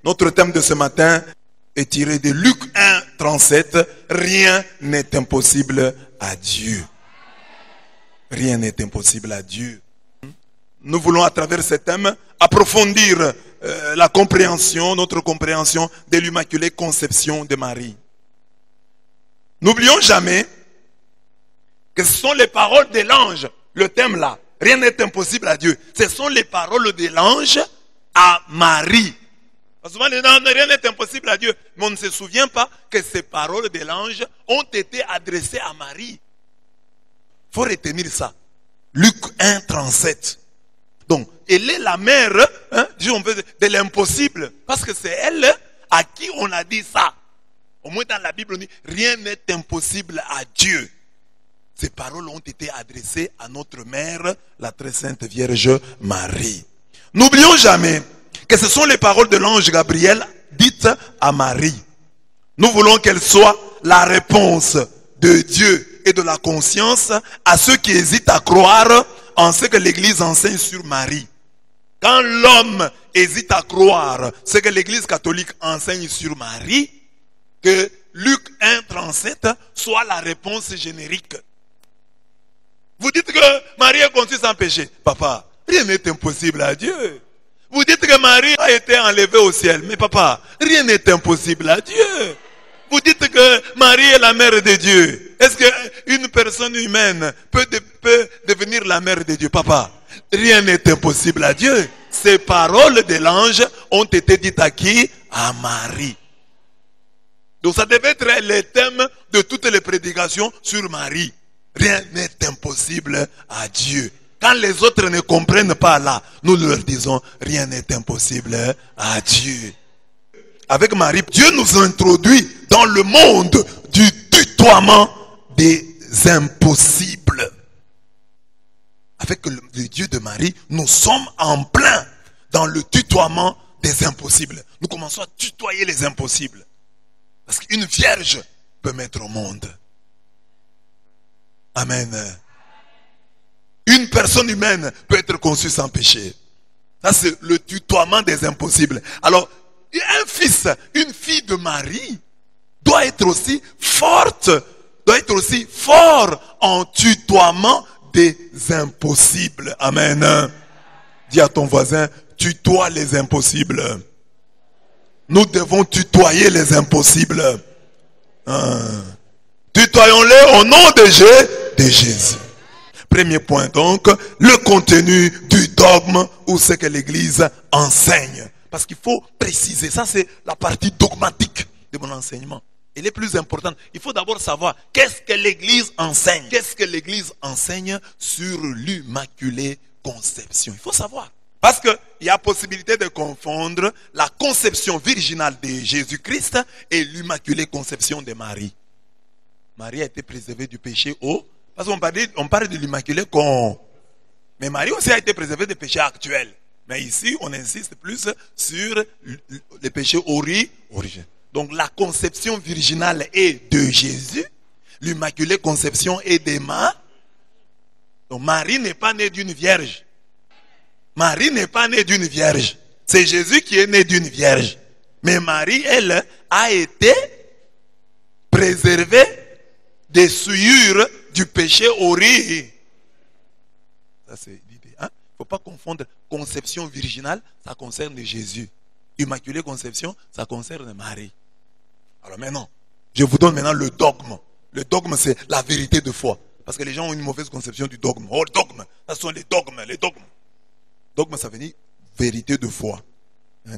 Notre thème de ce matin est tiré de Luc 1, 37. Rien n'est impossible à Dieu. Rien n'est impossible à Dieu. Nous voulons à travers ce thème approfondir la compréhension, notre compréhension de l'Immaculée Conception de Marie. N'oublions jamais que ce sont les paroles de l'ange, le thème là. Rien n'est impossible à Dieu. Ce sont les paroles de l'ange à Marie. Souvent, rien n'est impossible à Dieu. Mais on ne se souvient pas que ces paroles de l'ange ont été adressées à Marie. Il faut retenir ça. Luc 1, 37. Donc, elle est la mère de l'impossible. Parce que c'est elle à qui on a dit ça. Au moins dans la Bible, on dit rien n'est impossible à Dieu. Ces paroles ont été adressées à notre mère, la très sainte Vierge Marie. N'oublions jamais que ce sont les paroles de l'ange Gabriel dites à Marie. Nous voulons qu'elle soit la réponse de Dieu et de la conscience à ceux qui hésitent à croire en ce que l'Église enseigne sur Marie. Quand l'homme hésite à croire ce que l'Église catholique enseigne sur Marie, que Luc 1, 37 soit la réponse générique. Vous dites que Marie est conçue sans péché. Papa, rien n'est impossible à Dieu. Vous dites que Marie a été enlevée au ciel. Mais papa, rien n'est impossible à Dieu. Vous dites que Marie est la mère de Dieu. Est-ce qu'une personne humaine peut devenir la mère de Dieu? Papa, rien n'est impossible à Dieu. Ces paroles de l'ange ont été dites à qui? À Marie. Donc ça devait être le thème de toutes les prédications sur Marie. Rien n'est impossible à Dieu. Quand les autres ne comprennent pas là, nous leur disons rien n'est impossible à Dieu. Avec Marie, Dieu nous introduit dans le monde du tutoiement des impossibles. Avec le Dieu de Marie, nous sommes en plein dans le tutoiement des impossibles. Nous commençons à tutoyer les impossibles. Parce qu'une vierge peut mettre au monde. Amen. Une personne humaine peut être conçue sans péché. Ça c'est le tutoiement des impossibles. Alors, un fils, une fille de Marie doit être aussi forte, doit être aussi fort en tutoiement des impossibles. Amen. Dis à ton voisin, tutoie les impossibles. Nous devons tutoyer les impossibles. Tutoyons-les au nom de Jésus. Premier point donc, le contenu du dogme ou ce que l'Église enseigne. Parce qu'il faut préciser, ça c'est la partie dogmatique de mon enseignement. Elle est plus importante. Il faut d'abord savoir qu'est-ce que l'Église enseigne. Qu'est-ce que l'Église enseigne sur l'Immaculée Conception. Il faut savoir. Parce qu'il y a possibilité de confondre la conception virginale de Jésus-Christ et l'Immaculée Conception de Marie. Marie a été préservée du péché parce qu'on parle de l'Immaculée mais Marie aussi a été préservée des péchés actuels. Mais ici, on insiste plus sur les péchés originels. Donc la conception virginale est de Jésus. L'Immaculée Conception est de Marie. Donc Marie n'est pas née d'une vierge. Marie n'est pas née d'une vierge. C'est Jésus qui est né d'une vierge. Mais Marie, elle, a été préservée des souillures du péché originel. Ça c'est l'idée. Il ne faut pas confondre conception virginale, ça concerne Jésus. Immaculée Conception, ça concerne Marie. Alors maintenant, je vous donne maintenant le dogme. Le dogme, c'est la vérité de foi. Parce que les gens ont une mauvaise conception du dogme. Oh, le dogme, ce sont les dogmes, les dogmes. Dogme, ça veut dire vérité de foi.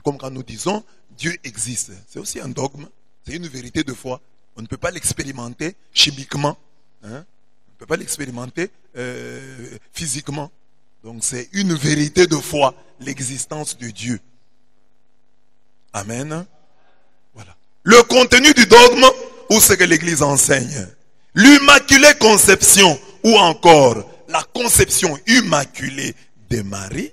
Comme quand nous disons Dieu existe. C'est aussi un dogme. C'est une vérité de foi. On ne peut pas l'expérimenter chimiquement. On ne peut pas l'expérimenter physiquement. Donc c'est une vérité de foi, l'existence de Dieu. Amen. Voilà. Le contenu du dogme ou ce que l'Église enseigne. L'Immaculée Conception ou encore la conception immaculée de Marie,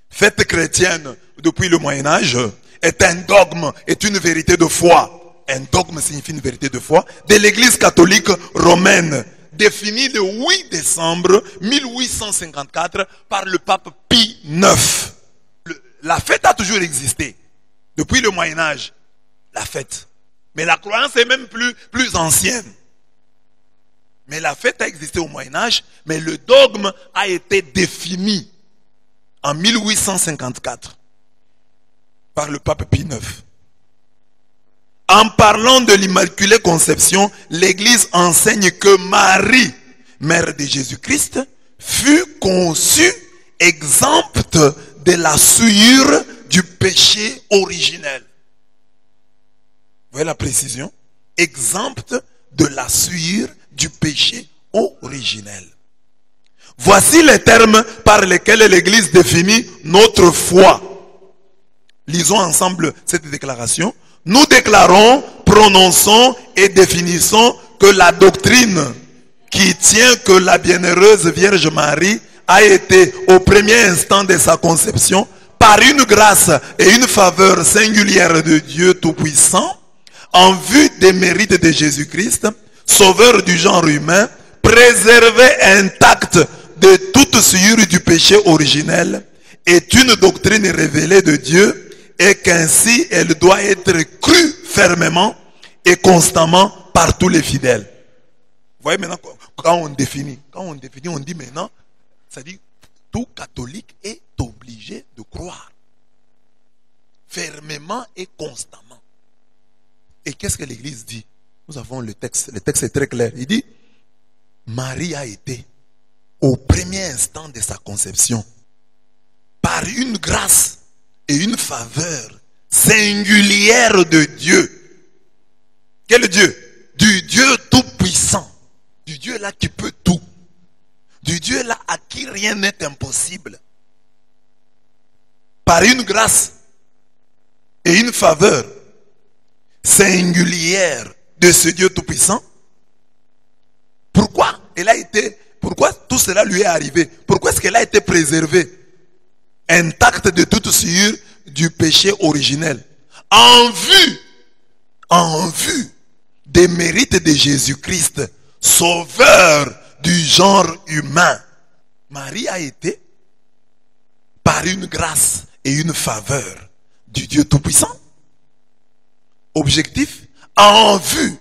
fête chrétienne depuis le Moyen-Âge, est un dogme, est une vérité de foi. Un dogme signifie une vérité de foi de l'Église catholique romaine, définie le 8 décembre 1854 par le pape Pie IX. La fête a toujours existé. Depuis le Moyen-Âge, la fête. Mais la croyance est même plus ancienne. Mais la fête a existé au Moyen-Âge, mais le dogme a été défini en 1854 par le pape Pie IX. En parlant de l'Immaculée Conception, l'Église enseigne que Marie, mère de Jésus-Christ, fut conçue exempte de la souillure du péché originel. Vous voyez la précision? Exempte de la souillure du péché originel. Voici les termes par lesquels l'Église définit notre foi. Lisons ensemble cette déclaration. Nous déclarons, prononçons et définissons que la doctrine qui tient que la bienheureuse Vierge Marie a été au premier instant de sa conception, par une grâce et une faveur singulière de Dieu Tout-Puissant, en vue des mérites de Jésus-Christ, sauveur du genre humain, préservée intacte de toute souillure du péché originel, est une doctrine révélée de Dieu, et qu'ainsi elle doit être crue fermement et constamment par tous les fidèles. Vous voyez maintenant, quand on définit, on dit maintenant, ça dit tout catholique est obligé de croire fermement et constamment. Et qu'est-ce que l'Église dit? Nous avons le texte est très clair. Il dit, Marie a été au premier instant de sa conception, par une grâce et une faveur singulière de Dieu. Quel Dieu? Du Dieu tout-puissant. Du Dieu là qui peut tout. Du Dieu là à qui rien n'est impossible. Par une grâce et une faveur singulière de ce Dieu tout-puissant. Pourquoi tout cela lui est arrivé? Pourquoi est-ce qu'elle a été préservée, intacte de toute souillure du péché originel, en vue des mérites de Jésus-Christ, sauveur du genre humain? Marie a été, par une grâce et une faveur du Dieu Tout-Puissant, objectif, en vue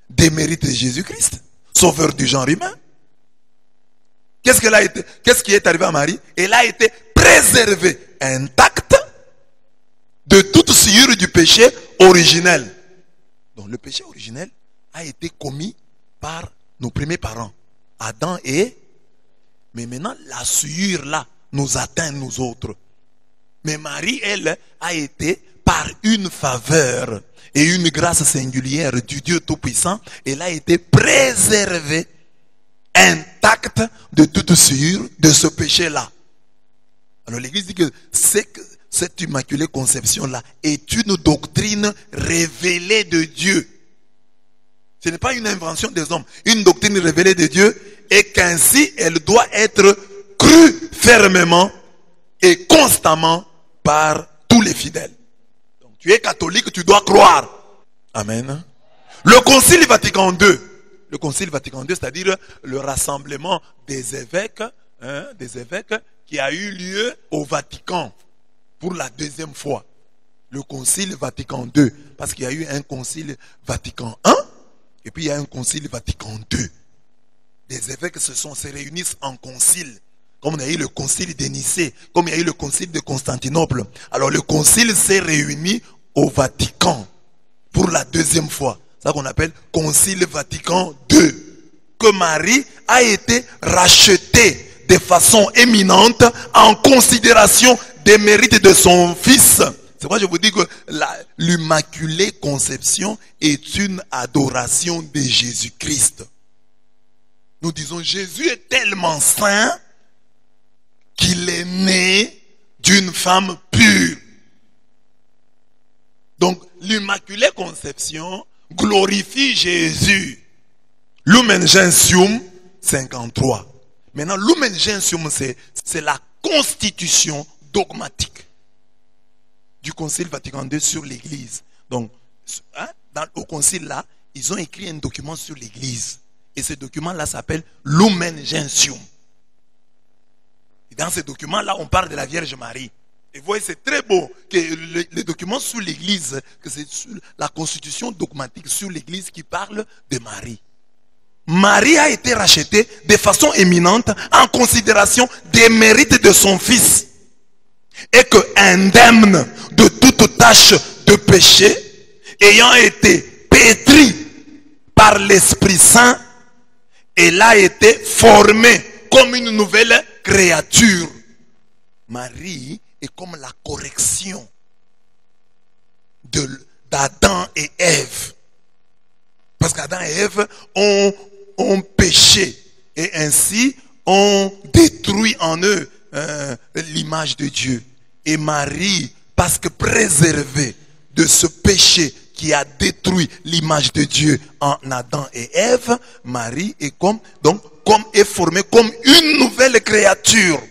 des mérites de Jésus-Christ, sauveur du genre humain. Qu'est-ce qui est arrivé à Marie? Elle a été préservée intacte de toute souillure du péché originel. Donc le péché originel a été commis par nos premiers parents, Adam et Ève. Mais maintenant la souillure là nous atteint nous autres. Mais Marie, elle, a été par une faveur et une grâce singulière du Dieu Tout-Puissant, elle a été préservée intacte de toute souillure de ce péché-là. Alors l'Église dit que cette immaculée conception-là est une doctrine révélée de Dieu. Ce n'est pas une invention des hommes, une doctrine révélée de Dieu, et qu'ainsi elle doit être crue fermement et constamment par tous les fidèles. Donc tu es catholique, tu dois croire. Amen. Le Concile Vatican II. Le Concile Vatican II, c'est-à-dire le rassemblement des évêques qui a eu lieu au Vatican pour la deuxième fois. Le Concile Vatican II. Parce qu'il y a eu un Concile Vatican I et puis il y a un Concile Vatican II. Les évêques se réunissent en concile. Comme il y a eu le Concile de Nicée, comme il y a eu le Concile de Constantinople. Alors le Concile s'est réuni au Vatican pour la deuxième fois. C'est ça qu'on appelle Concile Vatican II. Que Marie a été rachetée de façon éminente en considération des mérites de son fils. C'est pourquoi je vous dis que l'Immaculée Conception est une adoration de Jésus-Christ. Nous disons Jésus est tellement saint qu'il est né d'une femme pure. Donc l'Immaculée Conception glorifie Jésus. Lumen Gentium 53. Maintenant, Lumen Gentium, c'est la constitution dogmatique du Concile Vatican II sur l'Église. Donc, au concile là, ils ont écrit un document sur l'Église. Et ce document-là s'appelle Lumen Gentium. Et dans ce document-là, on parle de la Vierge Marie. Et vous voyez, c'est très beau que les documents sur l'Église, que c'est la constitution dogmatique sur l'Église qui parle de Marie. Marie a été rachetée de façon éminente en considération des mérites de son fils. Et que indemne de toute tâche de péché, ayant été pétrie par l'Esprit Saint, elle a été formée comme une nouvelle créature. Marie est comme la correction d'Adam et Ève. Parce qu'Adam et Ève ont péché et ainsi ont détruit en eux l'image de Dieu. Et Marie, parce que préservée de ce péché qui a détruit l'image de Dieu en Adam et Ève, Marie est est formée comme une nouvelle créature.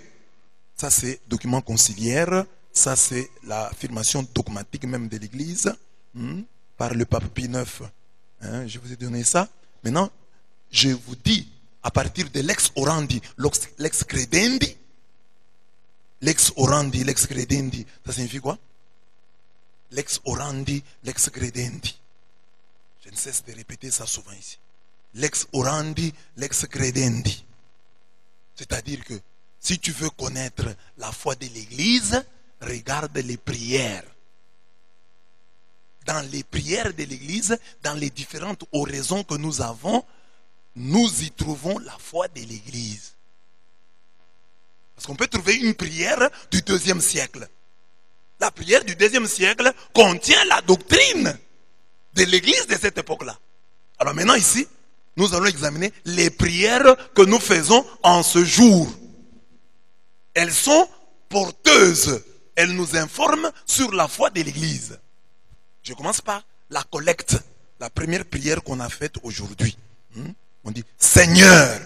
Ça c'est document conciliaire, ça c'est l'affirmation dogmatique même de l'Église par le pape Pie IX. Je vous ai donné ça. Maintenant, je vous dis à partir de lex orandi, lex credendi. Lex orandi, lex credendi, ça signifie quoi? Lex orandi, lex credendi. Je ne cesse de répéter ça souvent ici. Lex orandi, lex credendi. C'est-à-dire que si tu veux connaître la foi de l'Église, regarde les prières. Dans les prières de l'Église, dans les différentes oraisons que nous avons, nous y trouvons la foi de l'Église. Parce qu'on peut trouver une prière du IIe siècle. La prière du IIe siècle contient la doctrine de l'Église de cette époque-là. Alors maintenant ici, nous allons examiner les prières que nous faisons en ce jour. Elles sont porteuses. Elles nous informent sur la foi de l'Église. Je commence par la collecte. La première prière qu'on a faite aujourd'hui. On dit Seigneur.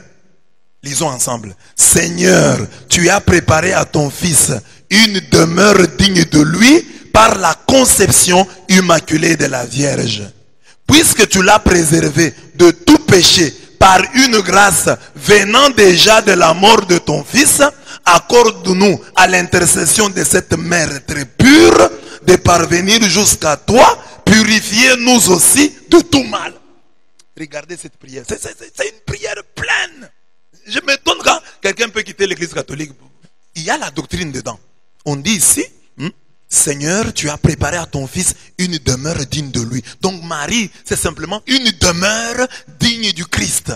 Lisons ensemble. Seigneur, tu as préparé à ton Fils une demeure digne de lui par la conception immaculée de la Vierge. Puisque tu l'as préservé de tout péché par une grâce venant déjà de la mort de ton Fils, accorde-nous à l'intercession de cette mère très pure de parvenir jusqu'à toi, purifiez-nous aussi de tout mal. Regardez cette prière. C'est une prière pleine. Je m'étonne quand quelqu'un peut quitter l'église catholique. Il y a la doctrine dedans. On dit ici, Seigneur, tu as préparé à ton Fils une demeure digne de lui. Donc Marie, c'est simplement une demeure digne du Christ.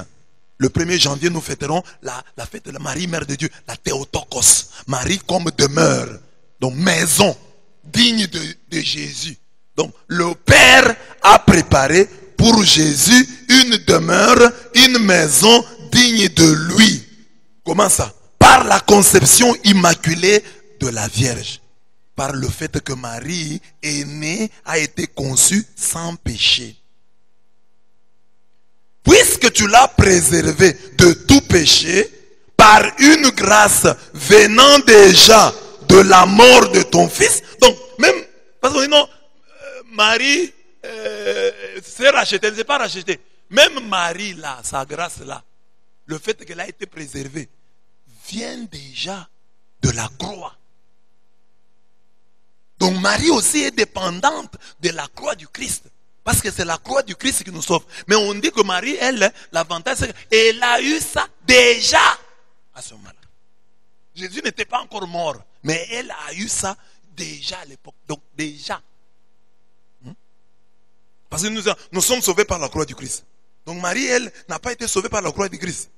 Le 1er janvier, nous fêterons la fête de la Marie, Mère de Dieu, la Théotokos. Marie comme demeure, donc maison digne de Jésus. Donc le Père a préparé pour Jésus une demeure, une maison digne de lui. Comment ça? Par la conception immaculée de la Vierge. Par le fait que Marie est née, a été conçue sans péché. Puisque tu l'as préservée de tout péché, par une grâce venant déjà de la mort de ton Fils. Donc, même, parce qu'on dit non, Marie s'est rachetée, elle ne s'est pas rachetée. Même Marie là, sa grâce là, le fait qu'elle a été préservée, vient déjà de la croix. Donc Marie aussi est dépendante de la croix du Christ. Parce que c'est la croix du Christ qui nous sauve. Mais on dit que Marie, elle, l'avantage c'est qu'elle a eu ça déjà à ce moment-là. Jésus n'était pas encore mort. Mais elle a eu ça déjà à l'époque. Donc déjà. Parce que nous sommes sauvés par la croix du Christ. Donc Marie, elle, n'a pas été sauvée par la croix du Christ.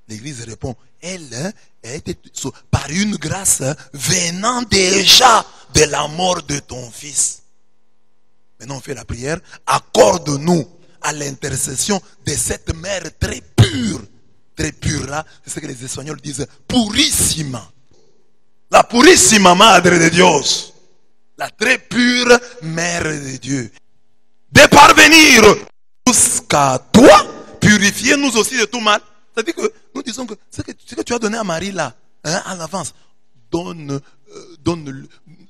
L'Église répond, elle a été sauvée par une grâce venant déjà de la mort de ton Fils. Maintenant on fait la prière. Accorde-nous à l'intercession de cette mère très pure. Très pure là, c'est ce que les Espagnols disent, purissima. La purissima Madre de Dios. La très pure Mère de Dieu. De parvenir jusqu'à toi, purifiez-nous aussi de tout mal. C'est-à-dire que nous disons que ce que tu as donné à Marie là, à l'avance,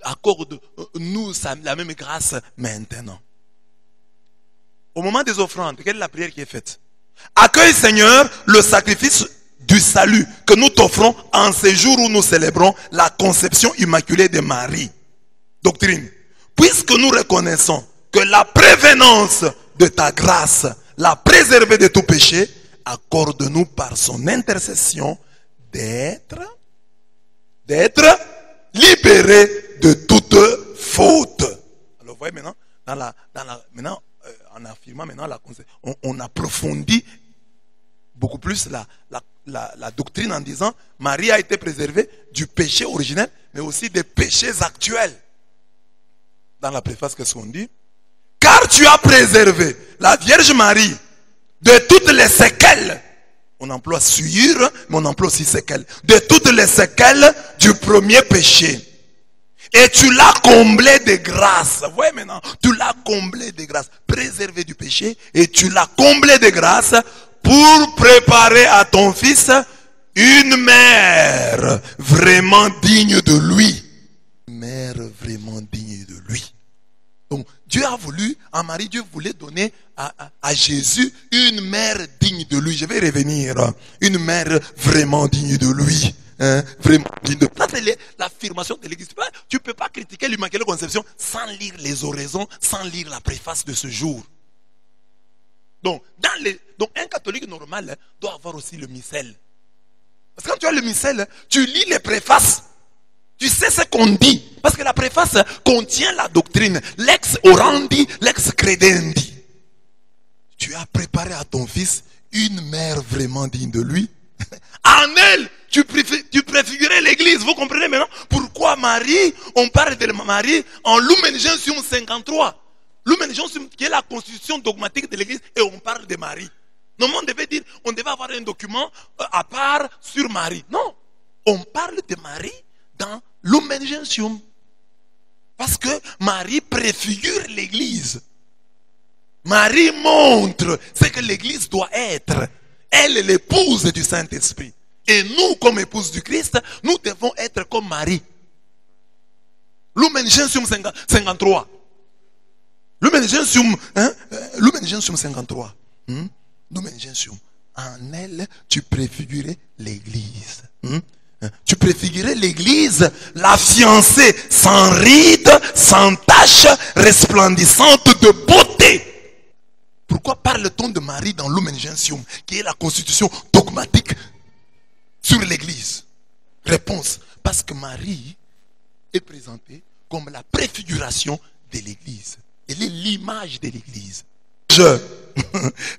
accorde-nous la même grâce maintenant. Au moment des offrandes, quelle est la prière qui est faite? Accueille Seigneur le sacrifice du salut que nous t'offrons en ces jours où nous célébrons la conception immaculée de Marie. doctrine. Puisque nous reconnaissons que la prévenance de ta grâce l'a préservé de tout péché, accorde-nous par son intercession d'être libéré de toute faute. Alors vous voyez maintenant, maintenant en affirmant maintenant on approfondit beaucoup plus la doctrine en disant Marie a été préservée du péché originel, mais aussi des péchés actuels. Dans la préface, qu'est-ce qu'on dit? Car tu as préservé la Vierge Marie de toutes les séquelles. On emploie souillure, mais on emploie aussi séquelles. De toutes les séquelles du premier péché. Et tu l'as comblé de grâce. Vous voyez maintenant, tu l'as comblé de grâce. Préservé du péché et tu l'as comblé de grâce pour préparer à ton fils une mère vraiment digne de lui. Une mère vraiment digne de lui. Donc Dieu a voulu, en Marie, Dieu voulait donner à Jésus une mère digne de lui. Je vais revenir. Une mère vraiment digne de lui. Hein, vraiment digne de lui. Ça, c'est l'affirmation de l'Église. Tu ne peux pas critiquer l'Immaculée Conception sans lire les oraisons, sans lire la préface de ce jour. Donc un catholique normal doit avoir aussi le missel. Parce que quand tu as le missel, tu lis les préfaces. Tu sais ce qu'on dit. Parce que la préface contient la doctrine. Lex orandi, lex credendi. Tu as préparé à ton fils une mère vraiment digne de lui. En elle, tu préfigurais l'église. Vous comprenez maintenant pourquoi Marie, on parle de Marie en Lumen Gentium 53. Lumen Gentium qui est la constitution dogmatique de l'église et on parle de Marie. Normalement, on devait avoir un document à part sur Marie. Non, on parle de Marie dans Lumen Gentium. Parce que Marie préfigure l'église. Marie montre ce que l'église doit être. Elle est l'épouse du Saint-Esprit. Et nous, comme épouse du Christ, nous devons être comme Marie. Lumen Gentium 53. Lumen Gentium 53. Lumen Gentium. En elle, tu préfigurais l'église. Tu préfigurais l'église, la fiancée sans rides, sans tache, resplendissante de beauté. Pourquoi parle-t-on de Marie dans Lumen Gentium, qui est la constitution dogmatique sur l'église? Réponse, parce que Marie est présentée comme la préfiguration de l'église. Elle est l'image de l'église.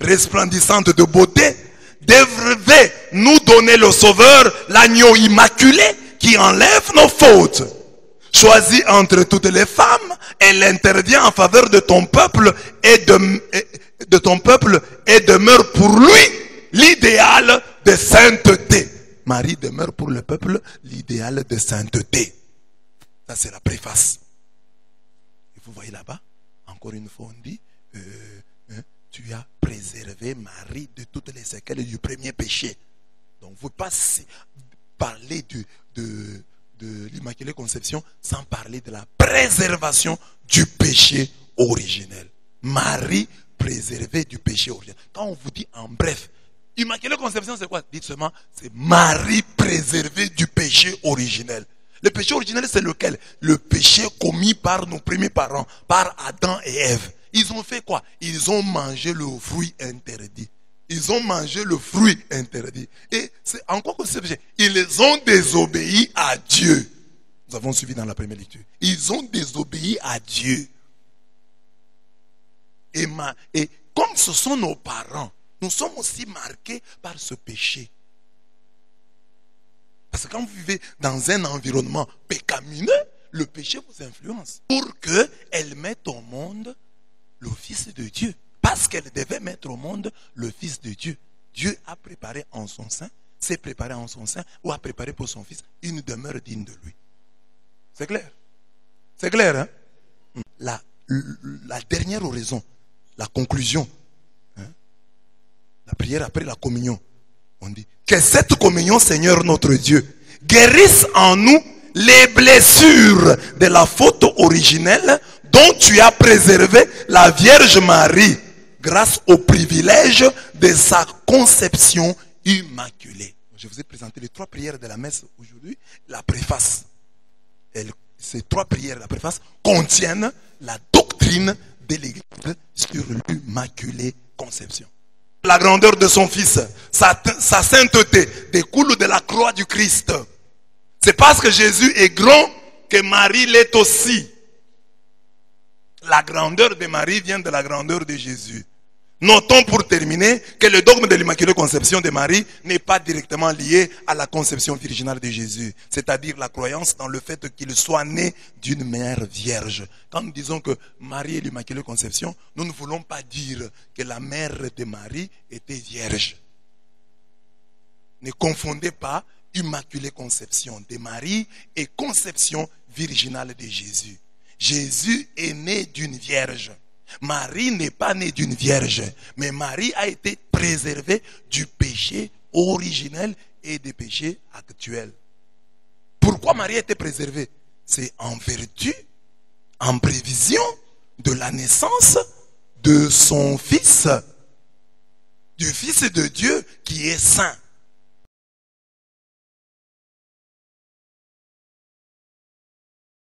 Resplendissante de beauté, devrait nous donner le Sauveur, l'agneau immaculé qui enlève nos fautes. Choisie entre toutes les femmes, elle intervient en faveur de ton peuple et demeure pour lui l'idéal de sainteté. Marie demeure pour le peuple l'idéal de sainteté. Ça c'est la préface. Et vous voyez là-bas, encore une fois on dit, tu as préservé Marie de toutes les séquelles du premier péché. Donc vous ne pouvez pas parler de l'Immaculée Conception sans parler de la préservation du péché originel. Marie préservée du péché originel. Quand on vous dit en bref, Immaculée Conception c'est quoi? Dites seulement, c'est Marie préservée du péché originel. Le péché originel c'est lequel? Le péché commis par nos premiers parents, par Adam et Ève. Ils ont fait quoi? Ils ont mangé le fruit interdit. Ils ont mangé le fruit interdit. Et c'est encore que ce péché. Ils ont désobéi à Dieu. Nous avons suivi dans la première lecture. Ils ont désobéi à Dieu. Et comme ce sont nos parents, nous sommes aussi marqués par ce péché. Parce que quand vous vivez dans un environnement pécamineux, le péché vous influence. Pour qu'elle mette au monde le Fils de Dieu. Parce qu'elle devait mettre au monde le Fils de Dieu. Dieu a préparé en son sein, s'est préparé en son sein, ou a préparé pour son Fils une demeure digne de lui. C'est clair? C'est clair, hein? La dernière oraison, la conclusion, hein? La prière après la communion. On dit, que cette communion, Seigneur notre Dieu, guérisse en nous les blessures de la faute originelle dont tu as préservé la Vierge Marie grâce au privilège de sa conception immaculée. Je vous ai présenté les 3 prières de la messe aujourd'hui. La préface, Ces 3 prières de la préface contiennent la doctrine de l'Église sur l'Immaculée Conception. La grandeur de son Fils, sa sainteté découle de la croix du Christ. C'est parce que Jésus est grand que Marie l'est aussi. La grandeur de Marie vient de la grandeur de Jésus. Notons pour terminer que le dogme de l'Immaculée Conception de Marie n'est pas directement lié à la conception virginale de Jésus. C'est-à-dire la croyance dans le fait qu'il soit né d'une mère vierge. Quand nous disons que Marie est l'Immaculée Conception, nous ne voulons pas dire que la mère de Marie était vierge. Ne confondez pas Immaculée Conception de Marie et conception virginale de Jésus. Jésus est né d'une vierge. Marie n'est pas née d'une vierge, mais Marie a été préservée du péché originel et des péchés actuels. Pourquoi Marie a été préservée? C'est en vertu, en prévision de la naissance de son Fils, du Fils de Dieu qui est saint.